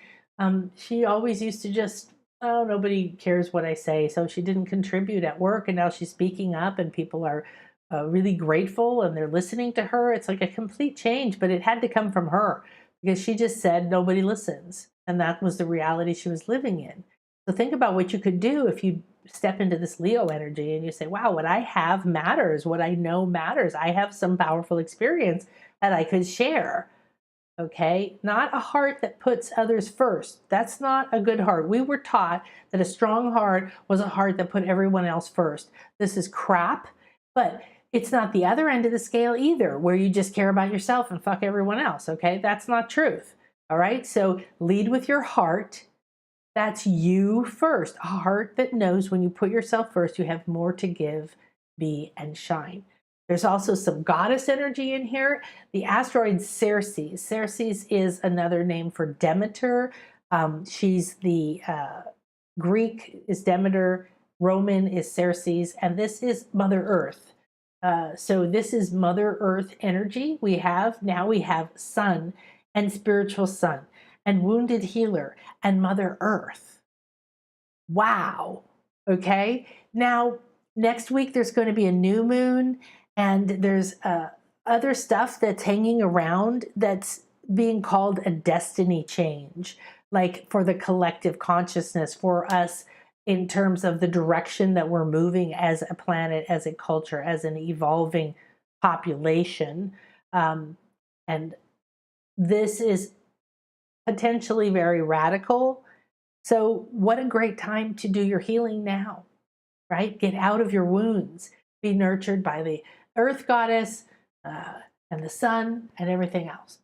She always used to just, oh, nobody cares what I say. So she didn't contribute at work, and now she's speaking up, and people are really grateful and they're listening to her. It's like a complete change, but it had to come from her because she just said nobody listens, and that was the reality she was living in. So think about what you could do if you step into this Leo energy and you say, wow, what I have matters, what I know matters. I have some powerful experience that I could share. Okay, not a heart that puts others first. That's not a good heart. We were taught that a strong heart was a heart that put everyone else first. This is crap, but it's not the other end of the scale either, where you just care about yourself and fuck everyone else. Okay, that's not truth. All right, so lead with your heart. That's you first. A heart that knows when you put yourself first, you have more to give, be, and shine. There's also some goddess energy in here. The asteroid Ceres. Ceres is another name for Demeter. She's the Greek is Demeter, Roman is Ceres, and this is Mother Earth. So this is Mother Earth energy. We have Sun and spiritual sun and wounded healer and Mother Earth. Wow. Okay. Now, next week, there's going to be a new moon, and there's other stuff that's hanging around that's being called a destiny change, like for the collective consciousness, for us in terms of the direction that we're moving as a planet, as a culture, as an evolving population. And this is potentially very radical. So what a great time to do your healing now, right? Get out of your wounds, be nurtured by the earth goddess and the sun and everything else.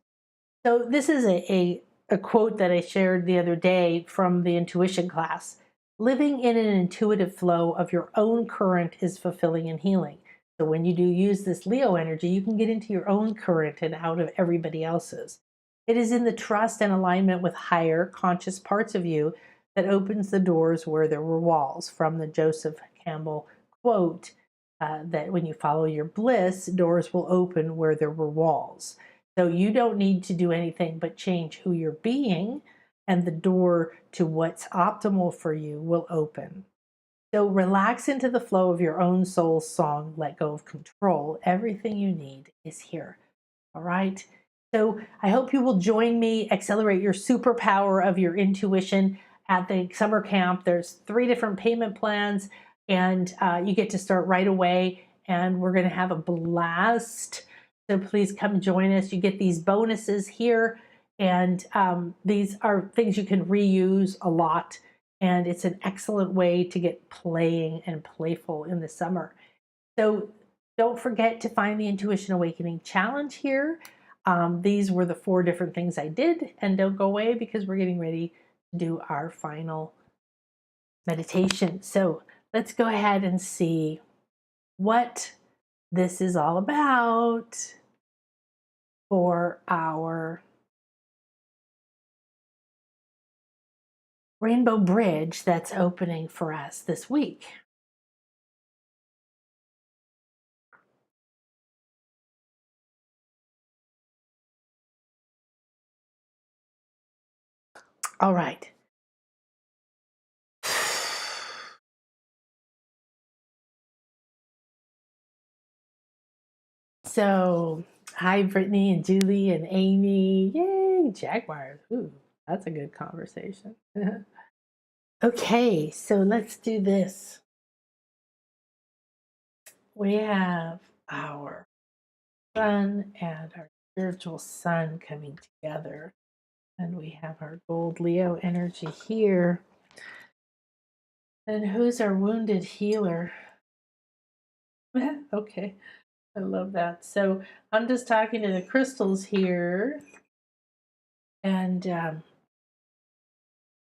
So this is a quote that I shared the other day from the intuition class. Living in an intuitive flow of your own current is fulfilling and healing. So when you do use this Leo energy, you can get into your own current and out of everybody else's. It is in the trust and alignment with higher conscious parts of you that opens the doors where there were walls, from the Joseph Campbell quote, that when you follow your bliss, doors will open where there were walls. So you don't need to do anything but change who you're being, and the door to what's optimal for you will open. So relax into the flow of your own soul's song, let go of control. Everything you need is here. All right. So I hope you will join me, accelerate your superpower of your intuition at the summer camp. There's 3 different payment plans, and you get to start right away, and we're going to have a blast. So please come join us. You get these bonuses here, and these are things you can reuse a lot, and it's an excellent way to get playing and playful in the summer. So don't forget to find the Intuition Awakening Challenge here. These were the 4 different things I did, and don't go away because we're getting ready to do our final meditation. So let's go ahead and see what this is all about for our Rainbow Bridge that's opening for us this week. All right. So, hi, Brittany and Julie and Amy. Yay, Jaguars. Ooh, that's a good conversation. Okay, so let's do this. We have our sun and our spiritual sun coming together. And we have our gold Leo energy here. And who's our wounded healer? Okay, I love that. So I'm just talking to the crystals here. And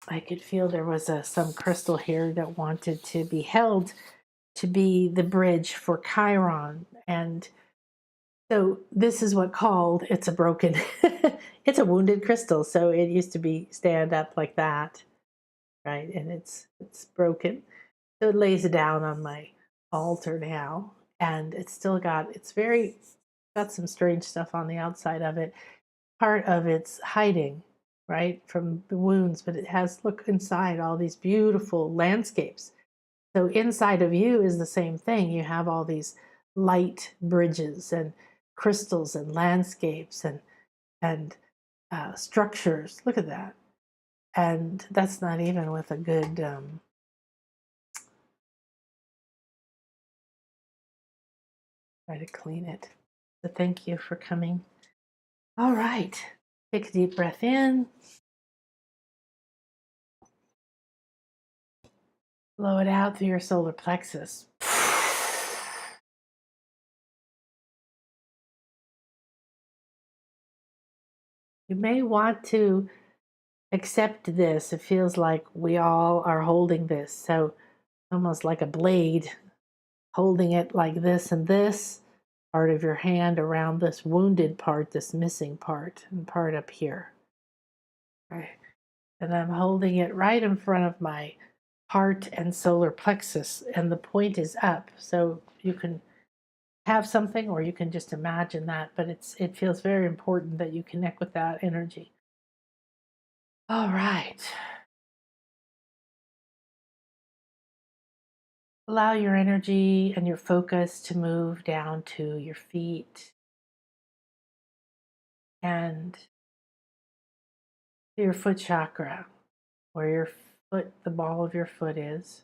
I could feel there was some crystal here that wanted to be held to be the bridge for Chiron. And so this is what called, it's a broken, it's a wounded crystal. So it used to be stand up like that, right? And it's broken. So it lays it down on my altar now. And it's still got, got some strange stuff on the outside of it. Part of it's hiding, right, from the wounds, but it has, look inside, all these beautiful landscapes. So inside of you is the same thing. You have all these light bridges and crystals and landscapes and structures. Look at that. And that's not even with a good try to clean it. So thank you for coming. All right. Take a deep breath in. Blow it out through your solar plexus. You may want to accept this. It feels like we all are holding this. So almost like a blade, holding it like this and this part of your hand around this wounded part, this missing part, and part up here. Right. And I'm holding it right in front of my heart and solar plexus, and the point is up. So you can have something or you can just imagine that, but it feels very important that you connect with that energy. All right. Allow your energy and your focus to move down to your feet and to your foot chakra, where your foot, the ball of your foot is.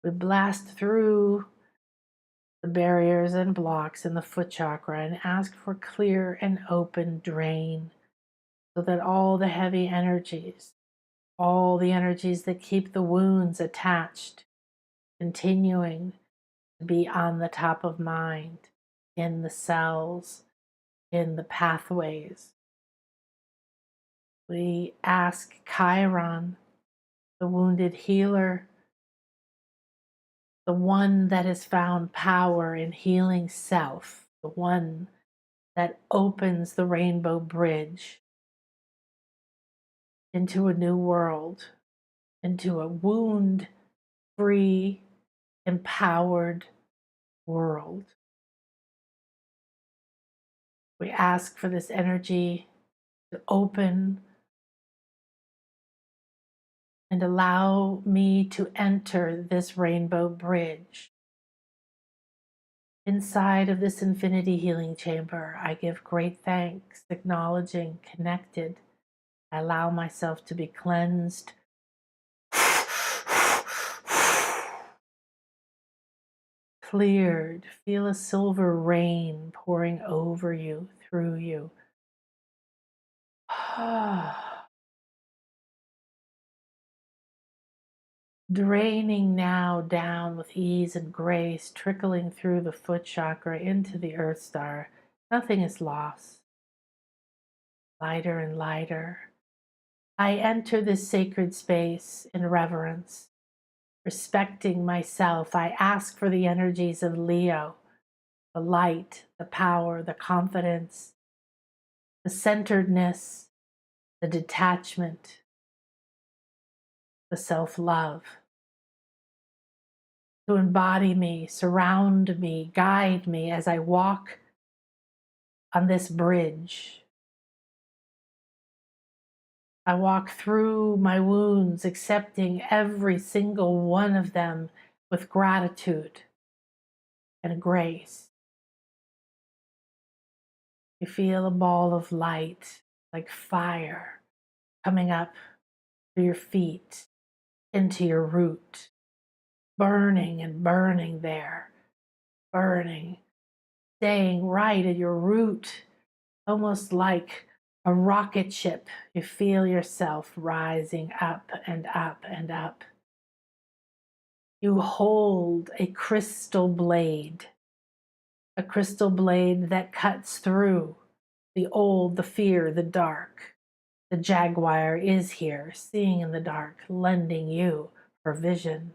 We blast through the barriers and blocks in the foot chakra and ask for clear and open drain so that all the heavy energies, all the energies that keep the wounds attached, continuing to be on the top of mind, in the cells, in the pathways. We ask Chiron, the wounded healer, the one that has found power in healing self, the one that opens the rainbow bridge into a new world, into a wound-free, empowered world. We ask for this energy to open and allow me to enter this rainbow bridge. Inside of this infinity healing chamber, I give great thanks, acknowledging, connected. I allow myself to be cleansed, cleared. Feel a silver rain pouring over you, through you. Draining now down with ease and grace, trickling through the foot chakra into the earth star. Nothing is lost. Lighter and lighter. I enter this sacred space in reverence, respecting myself. I ask for the energies of Leo, the light, the power, the confidence, the centeredness, the detachment, the self-love, to embody me, surround me, guide me as I walk on this bridge. I walk through my wounds, accepting every single one of them with gratitude and grace. You feel a ball of light, like fire, coming up through your feet into your root, burning and burning there, burning, staying right at your root, almost like a rocket ship. You feel yourself rising up and up and up. You hold a crystal blade that cuts through the old, the fear, the dark. The jaguar is here, seeing in the dark, lending you her vision.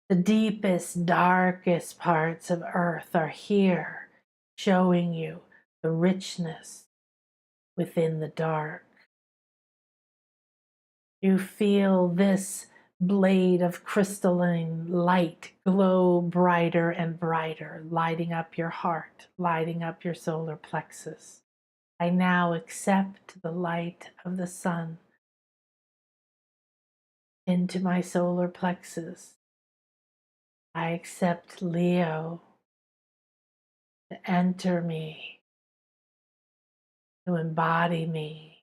The deepest, darkest parts of earth are here, showing you the richness within the dark. You feel this blade of crystalline light glow brighter and brighter, lighting up your heart, lighting up your solar plexus. I now accept the light of the sun into my solar plexus. I accept Leo to enter me, to embody me,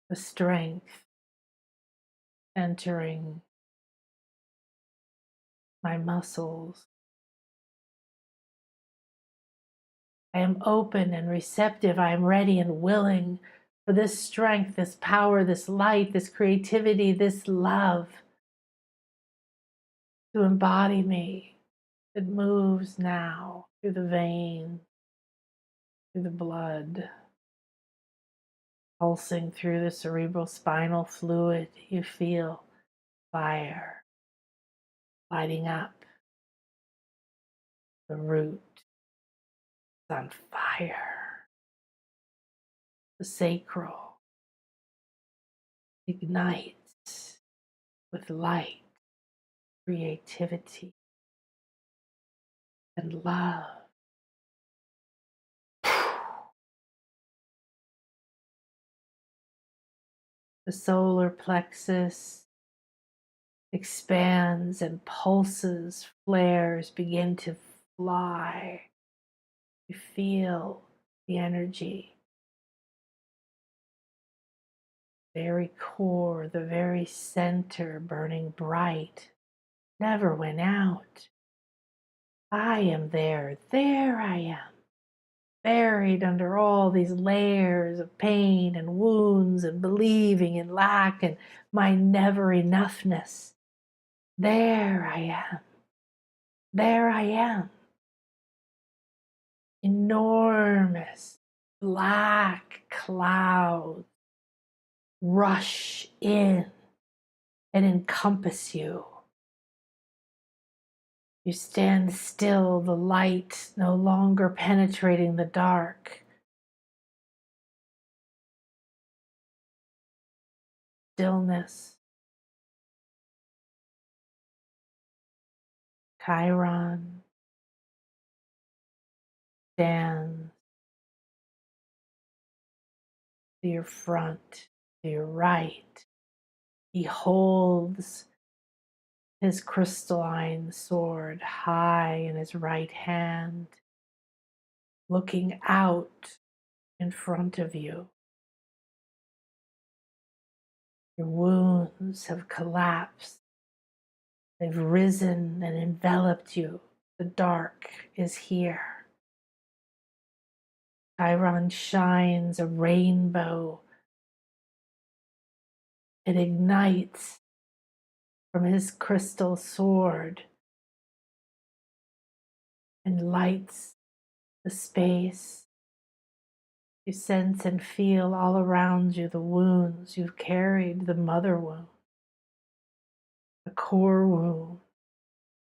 the strength entering my muscles. I am open and receptive. I am ready and willing for this strength, this power, this light, this creativity, this love to embody me. It moves now through the veins, through the blood, pulsing through the cerebral spinal fluid. You feel fire lighting up. The root is on fire. The sacral ignites with light, creativity, and love. The solar plexus expands and pulses, flares begin to fly. You feel the energy, very core, the very center burning bright, never went out. I am there, there I am, buried under all these layers of pain and wounds and believing in lack and my never enoughness. There I am. There I am. Enormous black clouds rush in and encompass you. You stand still, the light no longer penetrating the dark. Stillness. Chiron stands to your front, to your right. He holds his crystalline sword high in his right hand, looking out in front of you. Your wounds have collapsed. They've risen and enveloped you. The dark is here. Chiron shines a rainbow. It ignites from his crystal sword and lights the space. You sense and feel all around you the wounds you've carried, the mother wound, the core wound,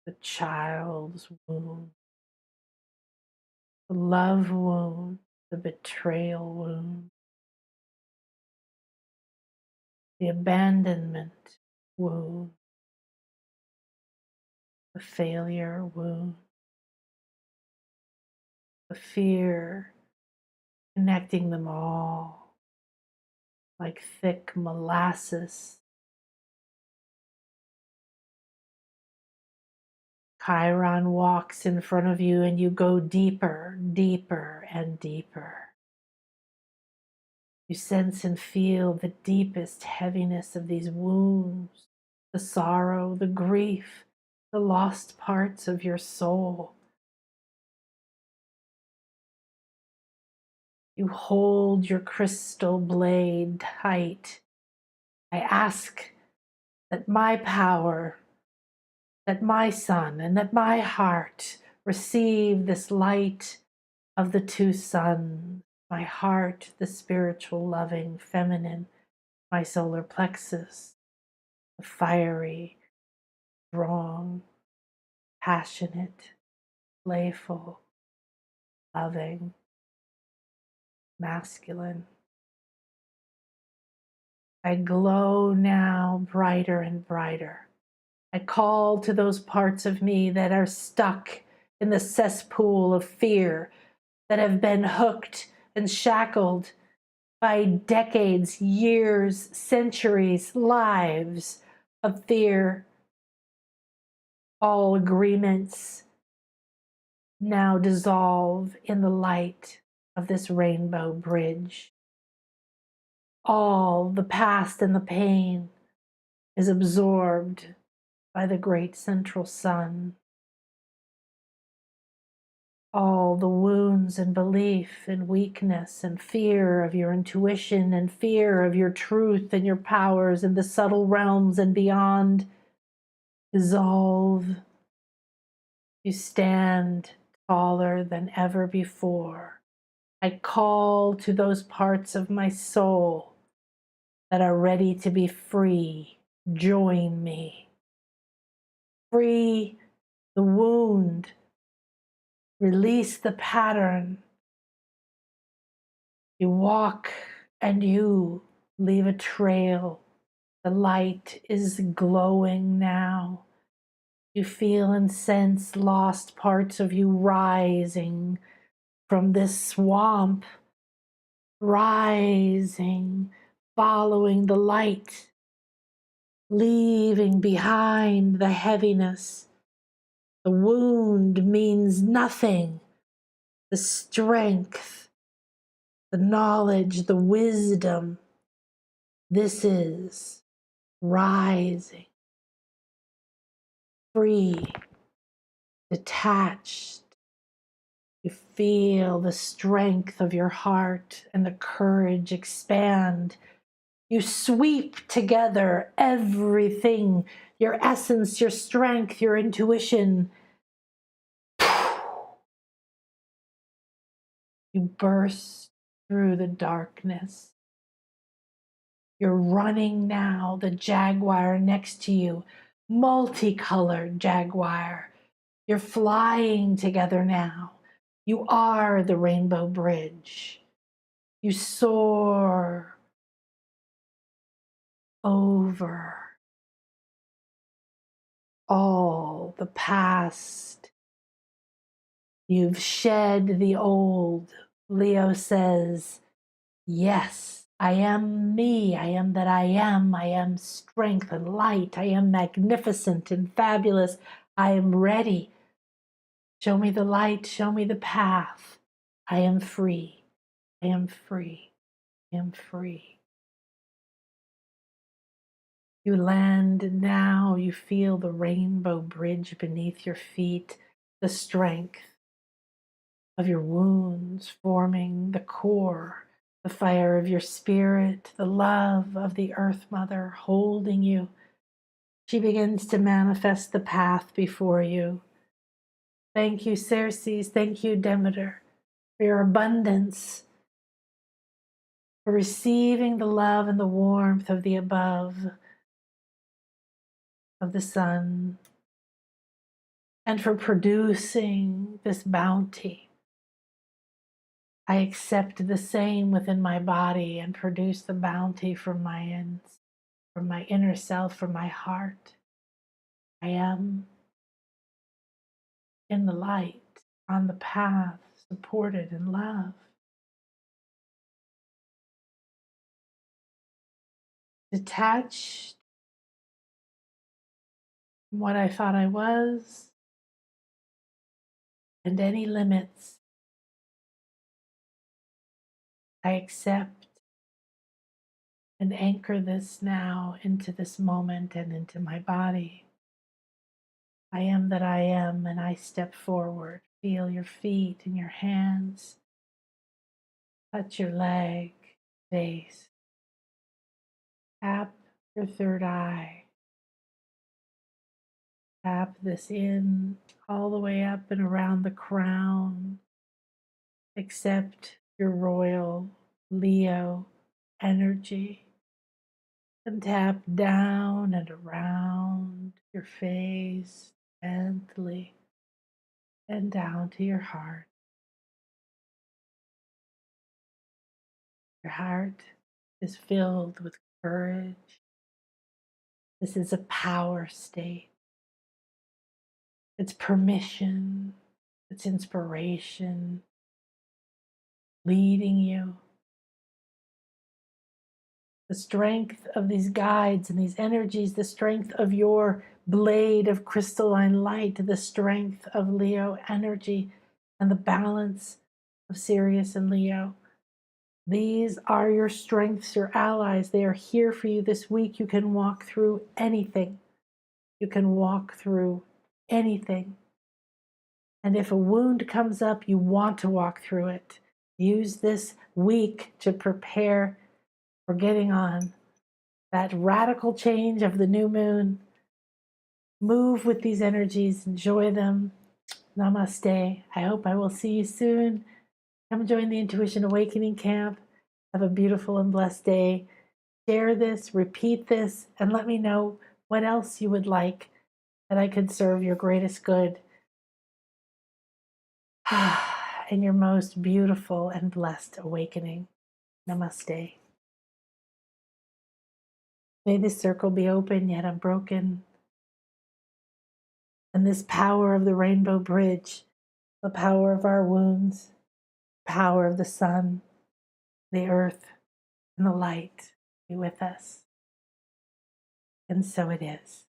the child's wound, the love wound, the betrayal wound, the abandonment wound, the failure wound, the fear, connecting them all like thick molasses Chiron walks in front of you and you go deeper, deeper, and deeper. You sense and feel the deepest heaviness of these wounds, the sorrow, the grief, the lost parts of your soul. You hold your crystal blade tight. I ask that my power, that my sun, and that my heart receive this light of the two suns. My heart, the spiritual, loving, feminine, my solar plexus, the fiery, strong, passionate, playful, loving, masculine. I glow now brighter and brighter. I call to those parts of me that are stuck in the cesspool of fear, that have been hooked and shackled by decades, years, centuries, lives of fear. All agreements now dissolve in the light of this rainbow bridge. All the past and the pain is absorbed by the great central sun. All the wounds and belief and weakness and fear of your intuition and fear of your truth and your powers in the subtle realms and beyond dissolve. You stand taller than ever before. I call to those parts of my soul that are ready to be free. Join me. Free the wound. Release the pattern. You walk and you leave a trail. The light is glowing now. You feel and sense lost parts of you rising from this swamp, rising, following the light, leaving behind the heaviness. The wound means nothing. The strength, the knowledge, the wisdom. This is rising, free, detached. You feel the strength of your heart and the courage expand. You sweep together everything, your essence, your strength, your intuition. You burst through the darkness. You're running now, the jaguar next to you, multicolored jaguar. You're flying together now. You are the rainbow bridge. You soar over all the past. You've shed the old. Leo says, yes, I am me. I am that I am. I am strength and light. I am magnificent and fabulous. I am ready. Show me the light. Show me the path. I am free. I am free. I am free. You land now. You feel the rainbow bridge beneath your feet, the strength of your wounds forming the core, the fire of your spirit, the love of the Earth Mother holding you. She begins to manifest the path before you. Thank you, Ceres. Thank you, Demeter, for your abundance, for receiving the love and the warmth of the above, of the sun, and for producing this bounty. I accept the same within my body and produce the bounty from my ends, from my inner self, from my heart. I am in the light, on the path, supported in love. Detached from what I thought I was, and any limits. I accept and anchor this now into this moment and into my body. I am that I am, and I step forward. Feel your feet and your hands. Touch your leg, face. Tap your third eye. Tap this in all the way up and around the crown. Accept your royal Leo energy and tap down and around your face gently and down to your heart. Your heart is filled with courage. This is a power state. It's permission, it's inspiration, leading you. The strength of these guides and these energies, the strength of your blade of crystalline light, the strength of Leo energy, and the balance of Sirius and Leo. These are your strengths, your allies. They are here for you this week. You can walk through anything. You can walk through anything. And if a wound comes up, you want to walk through it. Use this week to prepare for getting on that radical change of the new moon. Move with these energies, enjoy them. Namaste. I hope I will see you soon. Come join the Intuition Awakening Camp. Have a beautiful and blessed day. Share this, repeat this, and let me know what else you would like that I could serve your greatest good and your most beautiful and blessed awakening. Namaste. May this circle be open yet unbroken. And this power of the rainbow bridge, the power of our wounds, the power of the sun, the earth, and the light be with us. And so it is.